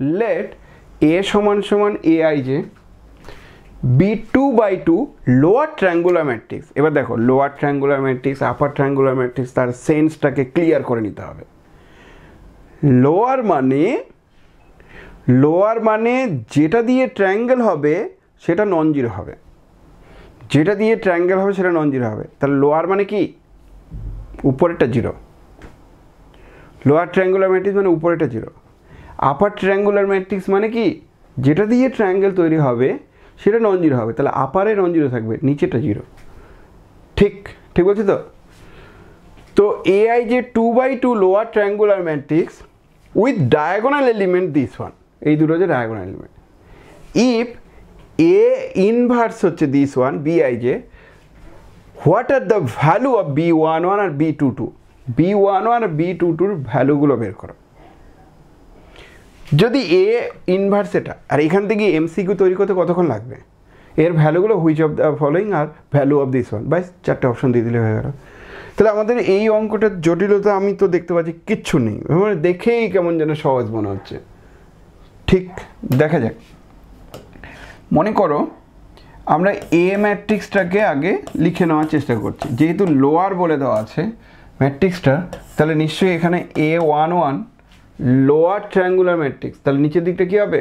Let a সমান সমান aij b2/2 lower triangular matrix. এবার দেখো লোয়ার ট্রায়াঙ্গুলার ম্যাট্রিক্স আপার ট্রায়াঙ্গুলার ম্যাট্রিক্স তার সেন্সটাকে ক্লিয়ার করে নিতে হবে। লোয়ার মানে যেটা দিয়ে ট্রায়াঙ্গেল হবে সেটা নন জিরো হবে, যেটা দিয়ে ট্রায়াঙ্গেল হবে সেটা নন জিরো হবে। তাহলে লোয়ার মানে কি? উপরেরটা জিরো। লোয়ার ট্রায়াঙ্গুলার ম্যাট্রিক্স মানে উপরেরটা জিরো। আপার ট্রায়াঙ্গুলার ম্যাট্রিক্স মানে কি? যেটা দিয়ে ট্রায়াঙ্গেল তৈরি হবে সেটা নন জিরো হবে, তাহলে আপারে নন জিরো থাকবে, নিচেটা জিরো। ঠিক ঠিক বলছি তো? তো aij 2/2 lower triangular matrix with diagonal element this one, এই দুটো যে diagonal element. If a inverse হচ্ছে this one bij, what are the value of b11 আর b22? b11 আর b22 ভ্যালুগুলো বের করো। যদি a ইনভার্স এটা, আর এখান থেকে এমসিকিউ তৈরি করতে কতক্ষণ লাগবে? এর ভ্যালুগুলো which of the following are value of this one, বাস চারটে অপশন দিয়ে দিলে হয়ে গেল। তাহলে আমাদের এই অঙ্কটার জটিলতা আমি তো দেখতে পাচ্ছি কিচ্ছু নেই, মানে দেখেই কেমন যেন সহজ মনে হচ্ছে। ঠিক, দেখা যাক। মনে করো আমরা এ ম্যাট্রিক্সটাকে আগে লিখে নেওয়ার চেষ্টা করছি, যেহেতু লোয়ার বলে দেওয়া আছে ম্যাট্রিক্সটা, তাহলে নিশ্চয়ই এখানে a11 লোয়ার ট্রায়াঙ্গুলার ম্যাট্রিক্স, তাহলে নিচের দিকটা কী হবে?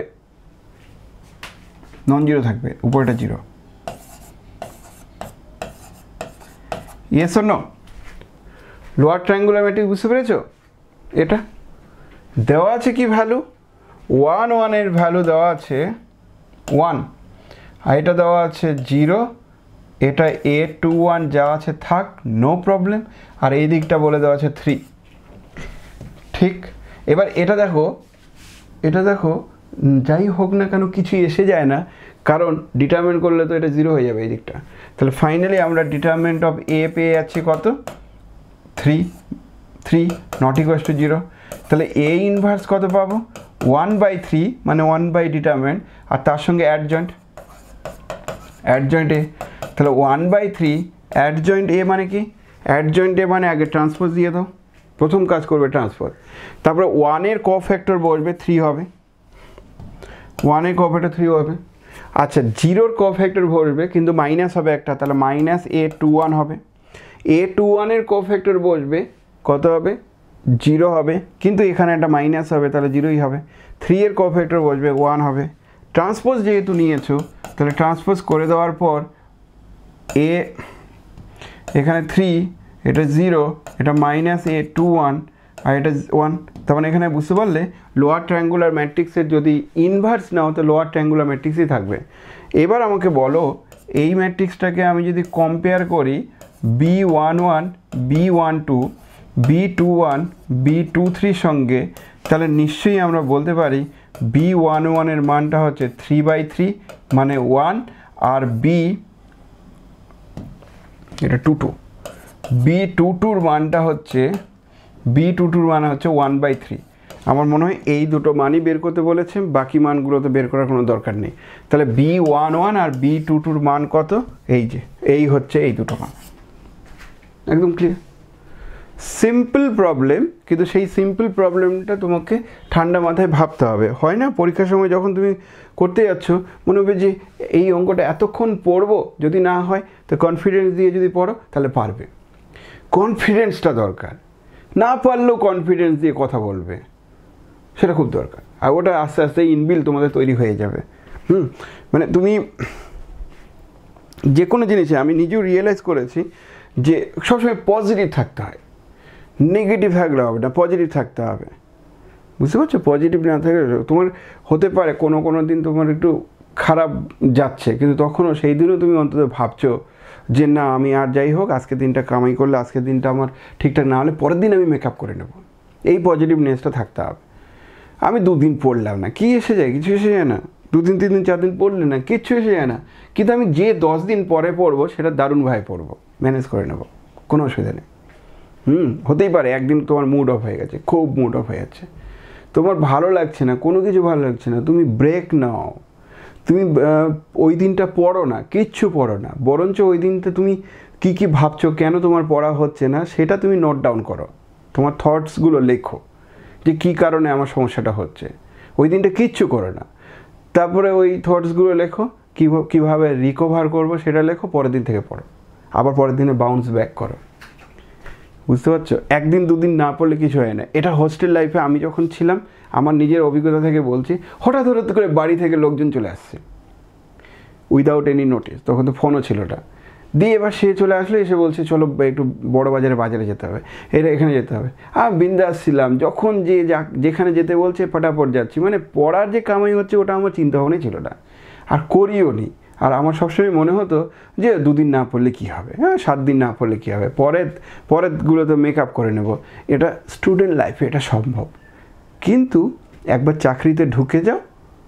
নন জিরো থাকবে, উপরেটা zero. Yes or no? Lower triangular matrix বুঝতে পেরেছো? এটা দেওয়া আছে কি ভ্যালু? 1 এর ভ্যালু দেওয়া আছে 1, আর এটা দেওয়া আছে 0, এটা a21 যা আছে থাক, নো প্রবলেম, আর এই দিকটা বলে দেওয়া আছে 3। ঠিক, এবার এটা দেখো যাই হোক না কেন কিছুই এসে যায় না, কারণ ডিটারমিনেন্ট করলে তো এটা 0 হয়ে যাবে এই দিকটা। তাহলে ফাইনালি আমরা ডিটারমিনেন্ট অফ a পেয়ে যাচ্ছি কত? 3 নট ইকুয়ালস টু 0। তাহলে a ইনভার্স কত পাবো? 1/3 মানে 1 ডিটারমিনেন্ট, আর তার সঙ্গে অ্যাডজয়েন্ট a, তাহলে 1/3 অ্যাডজয়েন্ট a মানে কি? অ্যাডজয়েন্ট a মানে আগে ট্রান্সপোজ দিয়ে দাও, প্রথম কাজ করবে ট্রান্সপোজ, তারপরে 1 এর কোফ্যাক্টর বসবে 3 হবে, 1 এর কোফ্যাক্টর 3 হবে। আচ্ছা 0 কোফ্যাক্টর বসবে কিন্তু মাইনাস হবে একটা, তাহলে মাইনাস a21 হবে। a21 এর কোফ্যাক্টর বসবে কত হবে? 0 হবে, কিন্তু এখানে একটা মাইনাস হবে, তাহলে 0ই হবে। 3 এর কোফ্যাক্টর বসবে 1 হবে। ট্রান্সপোজ যেহেতু নিয়েছো, তাহলে ট্রান্সপোজ করে দেওয়ার পর a এখানে 3, এটা 0, এটা মাইনাস a21 আর এটা 1, তার মানে এখানে বুঝতে পারলে লোয়ার ট্রায়াঙ্গুলার ম্যাট্রিক্সের যদি ইনভার্স নাও তো লোয়ার ট্রায়াঙ্গুলার ম্যাট্রিক্সই থাকবে। এবার আমাকে বলো এই ম্যাট্রিক্সটাকে আমি যদি কম্পেয়ার করি b11 b12 b21 b23 সঙ্গে, তাহলে নিশ্চয়ই আমরা বলতে পারি b11 এর মানটা হচ্ছে 3/3 মানে 1, আর এটা 22 b22 মানটা হচ্ছে মানে হচ্ছে 1/3। আমার মনে হয় এই দুটো মানই বের করতে বলেছে, বাকি মানগুলো তো বের করার কোনো দরকার নেই। তাহলে b11 আর b22 মান কত? এই হচ্ছে এই দুটো মান, একদম ক্লিয়ার। সিম্পল প্রবলেম, কিন্তু সেই সিম্পল প্রবলেমটা তোমাকে ঠান্ডা মাথায় ভাবতে হবে। হয় না পরীক্ষার সময় যখন তুমি করতে যাচ্ছ মনে হবে যে এই অঙ্কটা এতক্ষণ পড়বো, যদি না হয় তো কনফিডেন্স দিয়ে যদি পড়ো তাহলে পারবে। কনফিডেন্সটা দরকার, না পারলেও কনফিডেন্স দিয়ে কথা বলবে, সেটা খুব দরকার। আর ওটা আস্তে আস্তে ইনবিল তোমাদের তৈরি হয়ে যাবে। মানে তুমি যে কোনো জিনিসে, আমি নিজেও রিয়েলাইজ করেছি যে সবসময় পজিটিভ থাকতে হয়, নেগেটিভ থাকলে হবে না, পজিটিভ থাকতে হবে। বুঝতে পারছো? পজিটিভ না থাকলে তোমার হতে পারে কোনো দিন তোমার একটু খারাপ যাচ্ছে, কিন্তু তখনও সেই দিনও তুমি অন্তত ভাবছো যে না আমি আর যাই হোক আজকের দিনটা কামাই করলে, আজকের দিনটা আমার ঠিকঠাক না হলে পরের দিন আমি মেকআপ করে নেব, এই পজিটিভনেসটা থাকতে হবে। আমি 2 দিন পড়লাম না, কি এসে যায়? কিছু এসে যায় না। 2 দিন 3 দিন 4 দিন পড়লে না, কিচ্ছু এসে যায় না। কিন্তু আমি যে 10 দিন পরে পড়বো সেটা দারুণভাবে পড়বো, ম্যানেজ করে নেব, কোনো অসুবিধা নেই। হতেই পারে একদিন তোমার মুড অফ হয়ে গেছে, খুব মুড অফ হয়ে যাচ্ছে, তোমার ভালো লাগছে না, কোনো কিছু ভালো লাগছে না, তুমি ব্রেক নাও, তুমি ওই দিনটা পড়ো না, কিচ্ছু পড়ো না, বরঞ্চ ওই দিনটা তুমি কি ভাবছো, কেন তোমার পড়া হচ্ছে না সেটা তুমি নোট ডাউন করো, তোমার থটসগুলো লেখো যে কী কারণে আমার সমস্যাটা হচ্ছে। ওই দিনটা কিচ্ছু করে না, তারপরে ওই থটসগুলো লেখো, কীভাবে রিকভার করবো সেটা লেখো, পরের দিন থেকে পড়ো, আবার পরের দিনে বাউন্স ব্যাক করো। বুঝতে পারছো? একদিন দুদিন না পড়লে কিছু হয় না। এটা হোস্টেল লাইফে আমি যখন ছিলাম, আমার নিজের অভিজ্ঞতা থেকে বলছি, হঠাৎ করে বাড়ি থেকে লোকজন চলে আসছে উইদাউট এনি নোটিস, তখন তো ফোনও ছিল না। দিয়ে এবার সে চলে আসলো, এসে বলছে চলো একটু বড় বাজারে যেতে হবে, এখানে যেতে হবে। বিন্দাস ছিলাম, যখন যেখানে যেতে বলছে ফটাফট যাচ্ছি। মানে পড়ার যে কামাই হচ্ছে ওটা আমার চিন্তা ভাবনাই ছিল না, আর করিও নি। আর আমার সবসময় মনে হতো যে 2 দিন না পড়লে কী হবে, 7 দিন না পড়লে কী হবে, পরেরগুলো তো মেকআপ করে নেব। এটা স্টুডেন্ট লাইফে এটা সম্ভব, কিন্তু একবার চাকরিতে ঢুকে যাও,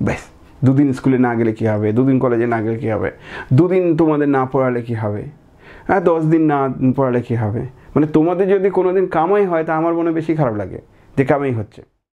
ব্যাস 2 দিন স্কুলে না গেলে কী হবে, 2 দিন কলেজে না গেলে কী হবে, 2 দিন তোমাদের না পড়ালে কী হবে, 10 দিন না পড়ালে কী হবে। মানে তোমাদের যদি কোনো দিন কামাই হয় তা আমার মনে বেশি খারাপ লাগে যে কামাই হচ্ছে।